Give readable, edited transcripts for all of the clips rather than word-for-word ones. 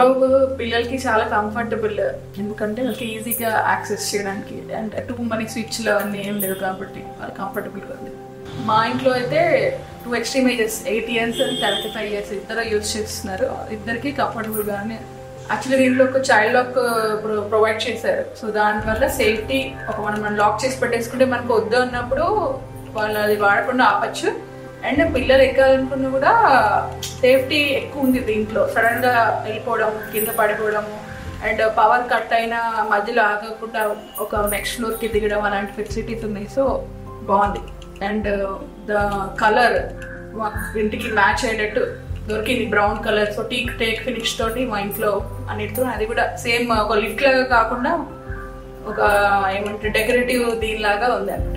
లిబాబ్ పిల్లలకి చాలా కంఫర్టబుల్, ఎందుకంటే వాళ్ళకి ఈజీగా యాక్సెస్ చేయడానికి, అండ్ టూ మనీ స్విచ్లు అన్నీ ఏం లేవు కాబట్టి వాళ్ళు కంఫర్టబుల్గా ఉంది. మా ఇంట్లో అయితే 2 extreme ages 8 years and 35 years ఇద్దరు యూజ్ చేస్తున్నారు. ఇద్దరికి కంఫర్టబుల్గానే. యాక్చువల్లీ దీంట్లో ఒక చైల్డ్ లాక్ ప్రొవైడ్ చేశారు. సో దానివల్ల సేఫ్టీ, మనం లాక్ చేసి పెట్టేసుకుంటే మనకు వద్దు అన్నప్పుడు వాళ్ళు అది వాడకుండా ఆపచ్చు. అండ్ పిల్లలు ఎక్కాలనుకున్నా కూడా సేఫ్టీ ఎక్కువ ఉంది దీంట్లో. సడన్ గా వెళ్ళిపోవడం, కింద పడిపోవడము, అండ్ పవర్ కట్ అయినా మధ్యలో ఆగకుండా ఒక నెక్స్ట్ ఫ్లోర్ కి దిగడం అలాంటి ఫెసిలిటీస్ ఉన్నాయి. సో బాగుంది. అండ్ ద కలర్ ఇంటికి మ్యాచ్ అయ్యేటట్టు దొరికింది, brown colour. So take finish తోటి మా ఇంట్లో అన్నిటితో, అది కూడా సేమ్ ఒక లిట్ లాగా కాకుండా ఒక ఏమంటారు డెకరేటివ్ దీనిలాగా ఉంది అన్నమాట.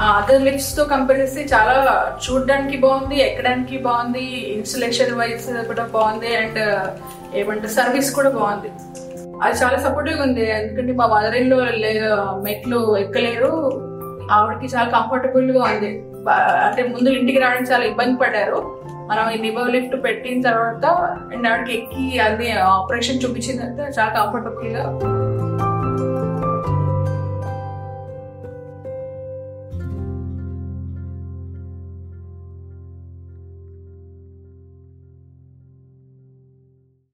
అదర్ లిఫ్ట్స్ తో కంపేర్ చేస్తే చాలా చూడడానికి బాగుంది, ఎక్కడానికి బాగుంది, ఇన్స్టలేషన్ వైజ్ కూడా బాగుంది, అండ్ ఏమంటారు సర్వీస్ కూడా బాగుంది. అది చాలా సపోర్టివ్గా ఉంది. ఎందుకంటే మా మదర్ ఇన్ లో మెట్లు ఎక్కలేరు, ఆవిడకి చాలా కంఫర్టబుల్ గా ఉంది. అంటే ముందు ఇంటికి రావడానికి చాలా ఇబ్బంది పడ్డారు. మనం ఈ లిబాబ్ లిఫ్ట్ పెట్టిన తర్వాత అండ్ ఆవిడకి ఎక్కి అది ఆపరేషన్ చూపించిన తర్వాత చాలా కంఫర్టబుల్ గా